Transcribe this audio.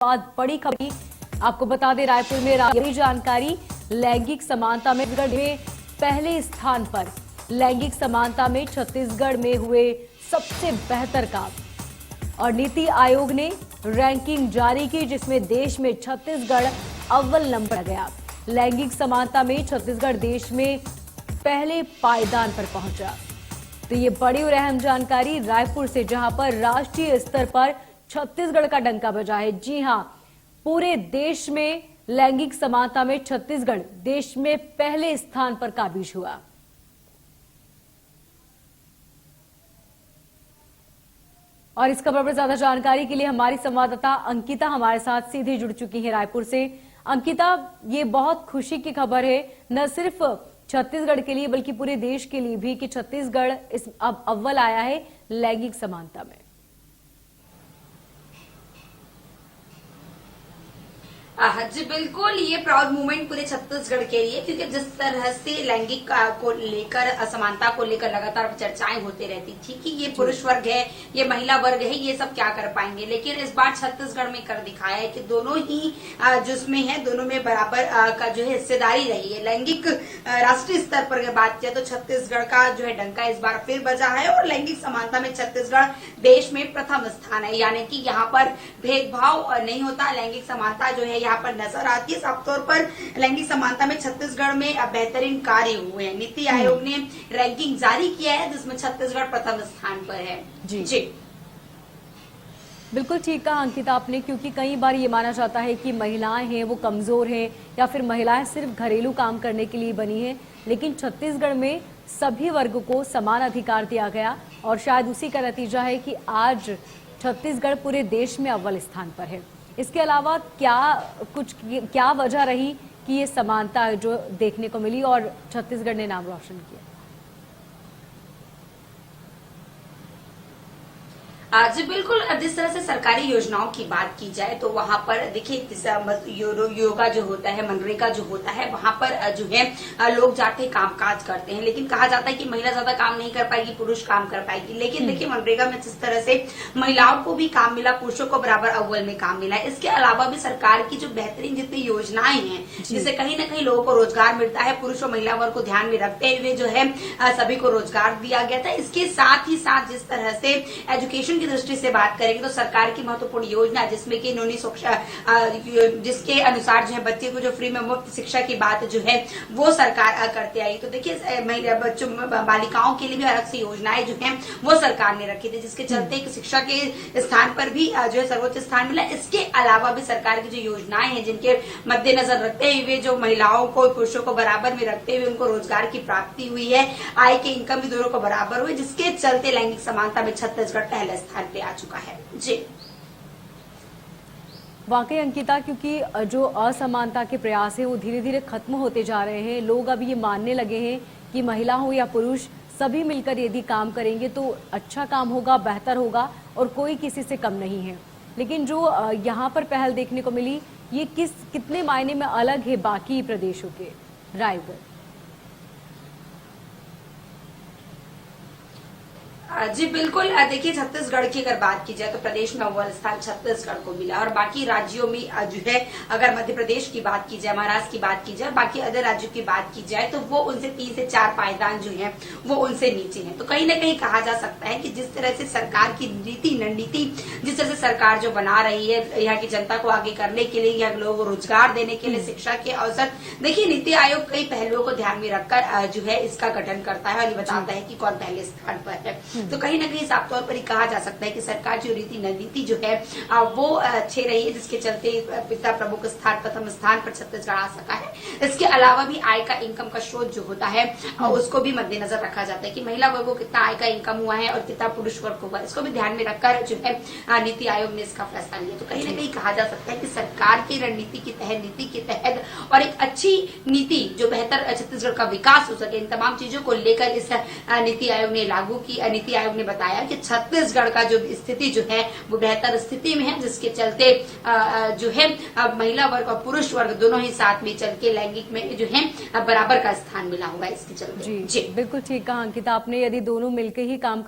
बाद बड़ी खबर आपको बता दें, रायपुर में बड़ी जानकारी। लैंगिक समानता में छत्तीसगढ़ में पहले स्थान पर। लैंगिक समानता में छत्तीसगढ़ में हुए सबसे बेहतर काम और नीति आयोग ने रैंकिंग जारी की, जिसमें देश में छत्तीसगढ़ अव्वल नंबर गया। लैंगिक समानता में छत्तीसगढ़ देश में पहले पायदान पर पहुंचा। तो ये बड़ी और अहम जानकारी रायपुर से, जहां पर राष्ट्रीय स्तर पर छत्तीसगढ़ का डंका बजा है। जी हां, पूरे देश में लैंगिक समानता में छत्तीसगढ़ देश में पहले स्थान पर काबिज हुआ। और इस खबर पर ज्यादा जानकारी के लिए हमारी संवाददाता अंकिता हमारे साथ सीधे जुड़ चुकी है रायपुर से। अंकिता, ये बहुत खुशी की खबर है न सिर्फ छत्तीसगढ़ के लिए बल्कि पूरे देश के लिए भी कि छत्तीसगढ़ इस अब अव्वल आया है लैंगिक समानता में। जी बिल्कुल, ये प्राउड मूवमेंट पूरे छत्तीसगढ़ के लिए, क्योंकि जिस तरह से लैंगिक को लेकर, असमानता को लेकर लगातार चर्चाएं होती रहती थी कि ये पुरुष वर्ग है, ये महिला वर्ग है, ये सब क्या कर पाएंगे, लेकिन इस बार छत्तीसगढ़ में कर दिखाया है कि दोनों ही जिसमें है, दोनों में बराबर का जो है हिस्सेदारी रही है। लैंगिक राष्ट्रीय स्तर पर अगर बात किया तो छत्तीसगढ़ का जो है डंका इस बार फिर बजा है और लैंगिक समानता में छत्तीसगढ़ देश में प्रथम स्थान है। यानी कि यहाँ पर भेदभाव नहीं होता, लैंगिक समानता जो है यहाँ पर नजर आती है। साफ तौर पर लैंगिक समानता में छत्तीसगढ़ में बेहतरीन कार्य हुए हैं। नीति आयोग ने रैंकिंग जारी किया है जिसमें छत्तीसगढ़ प्रथम स्थान पर है। जी बिल्कुल ठीक कहा अंकिता आपने, क्योंकि कई बार ये माना जाता है कि महिलाएं हैं वो कमजोर हैं या फिर महिलाएं सिर्फ घरेलू काम करने के लिए बनी हैं, लेकिन छत्तीसगढ़ में सभी वर्ग को समान अधिकार दिया गया और शायद उसी का नतीजा है कि आज छत्तीसगढ़ पूरे देश में अव्वल स्थान पर है। इसके अलावा क्या वजह रही कि ये समानता जो देखने को मिली और छत्तीसगढ़ ने नाम रोशन किया? जी बिल्कुल, जिस तरह से सरकारी योजनाओं की बात की जाए तो वहां पर देखिए योगा जो होता है, मनरेगा जो होता है, वहां पर जो है लोग जाके कामकाज करते हैं, लेकिन कहा जाता है कि महिला ज्यादा काम नहीं कर पाएगी, पुरुष काम कर पाएगी। लेकिन देखिए मनरेगा में जिस तरह से महिलाओं को भी काम मिला, पुरुषों को बराबर अव्वल में काम मिला। इसके अलावा भी सरकार की जो बेहतरीन जितनी योजनाएं हैं, जिससे कहीं ना कहीं लोगों को रोजगार मिलता है, पुरुष और महिला वर्ग को ध्यान में रखते हुए जो है सभी को रोजगार दिया गया था। इसके साथ ही साथ जिस तरह से एजुकेशन की दृष्टि से बात करेंगे तो सरकार की महत्वपूर्ण योजना जिसमें कि इन्होंने जिसके अनुसार जो है बच्चे को जो फ्री में मुफ्त शिक्षा की बात जो है वो सरकार करते आई। तो देखिए बच्चों बालिकाओं के लिए भी अलग से योजनाएं जो है वो सरकार ने रखी थी, जिसके चलते शिक्षा के स्थान पर भी जो है सर्वोच्च स्थान मिला। इसके अलावा भी सरकार की जो योजनाएं हैं जिनके मद्देनजर रखते हुए जो महिलाओं को पुरुषों को बराबर में रखते हुए उनको रोजगार की प्राप्ति हुई है, आय के इनकम भी दोनों को बराबर हुई, जिसके चलते लैंगिक समानता में छत्तीसगढ़ पहले स्थान पे आ चुका है। जी वाकई अंकिता, क्योंकि जो असमानता के प्रयास है वो धीरे धीरे खत्म होते जा रहे हैं। लोग अब ये मानने लगे हैं कि महिला हो या पुरुष सभी मिलकर यदि काम करेंगे तो अच्छा काम होगा, बेहतर होगा और कोई किसी से कम नहीं है। लेकिन जो यहाँ पर पहल देखने को मिली, ये कितने मायने में अलग है बाकी प्रदेशों के? रायगढ़ जी बिल्कुल, देखिए छत्तीसगढ़ की अगर बात की जाए तो प्रदेश में अव्वल स्थान छत्तीसगढ़ को मिला और बाकी राज्यों में जो है अगर मध्य प्रदेश की बात की जाए, महाराष्ट्र की बात की जाए, बाकी अदर राज्यों की बात की जाए तो वो उनसे 3 से 4 पायदान जो है वो उनसे नीचे है। तो कहीं ना कहीं कहा जा सकता है कि जिस तरह से सरकार की नीति जिस तरह से सरकार जो बना रही है यहाँ की जनता को आगे करने के लिए, यहाँ लोगों को रोजगार देने के लिए, शिक्षा के अवसर, देखिए नीति आयोग कई पहलुओं को ध्यान में रखकर जो है इसका गठन करता है और ये बताता है कि कौन पहले स्थान पर है। तो कहीं ना कहीं साफ तौर पर ही कहा जा सकता है कि सरकार जो नीति जो है वो अच्छी रही है, जिसके चलते पिता प्रमुख स्थान प्रथम स्थान पर छत्तीसगढ़ आ सका है। इसके अलावा भी आय का इनकम का स्रोत जो होता है उसको भी मद्देनजर रखा जाता है कि महिला वर्ग को कितना आय का इनकम हुआ है और कितना पुरुष वर्ग को हुआ, इसको भी ध्यान में रखकर जो है नीति आयोग ने इसका फैसला लिया। तो कहीं ना कहीं कहा जा सकता है कि सरकार की रणनीति के तहत और एक अच्छी नीति जो बेहतर छत्तीसगढ़ का विकास हो सके, इन तमाम चीजों को लेकर इस नीति आयोग ने लागू की। नीति आयोग ने बताया कि छत्तीसगढ़ का जो स्थिति जो है वो बेहतर स्थिति में है, जिसके चलते जो है महिला वर्ग और पुरुष वर्ग दोनों ही साथ में चल के लैंगिक में जो है बराबर का स्थान मिला होगा इसके चलते। जी बिल्कुल ठीक कहा अंकिता आपने, यदि दोनों मिलकर ही काम